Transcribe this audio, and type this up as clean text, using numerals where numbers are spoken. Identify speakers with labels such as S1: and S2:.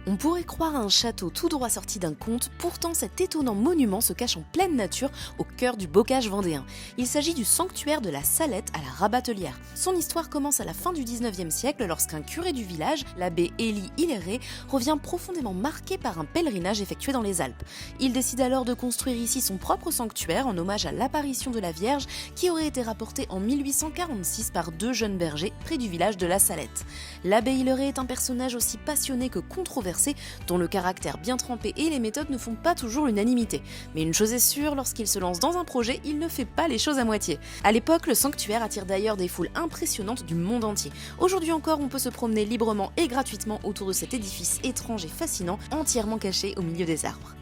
S1: On pourrait croire à un château tout droit sorti d'un conte, pourtant cet étonnant monument se cache en pleine nature au cœur du bocage vendéen. Il s'agit du sanctuaire de la Salette à la Rabatelière. Son histoire commence à la fin du 19e siècle lorsqu'un curé du village, l'abbé Élie Hilleret, revient profondément marqué par un pèlerinage effectué dans les Alpes. Il décide alors de construire ici son propre sanctuaire en hommage à l'apparition de la Vierge qui aurait été rapportée en 1846 par deux jeunes bergers près du village de la Salette. L'abbé Hilleret est un personnage aussi passionné que controversé, dont le caractère bien trempé et les méthodes ne font pas toujours l'unanimité. Mais une chose est sûre, lorsqu'il se lance dans un projet, il ne fait pas les choses à moitié. À l'époque, le sanctuaire attire d'ailleurs des foules impressionnantes du monde entier. Aujourd'hui encore, on peut se promener librement et gratuitement autour de cet édifice étrange et fascinant, entièrement caché au milieu des arbres.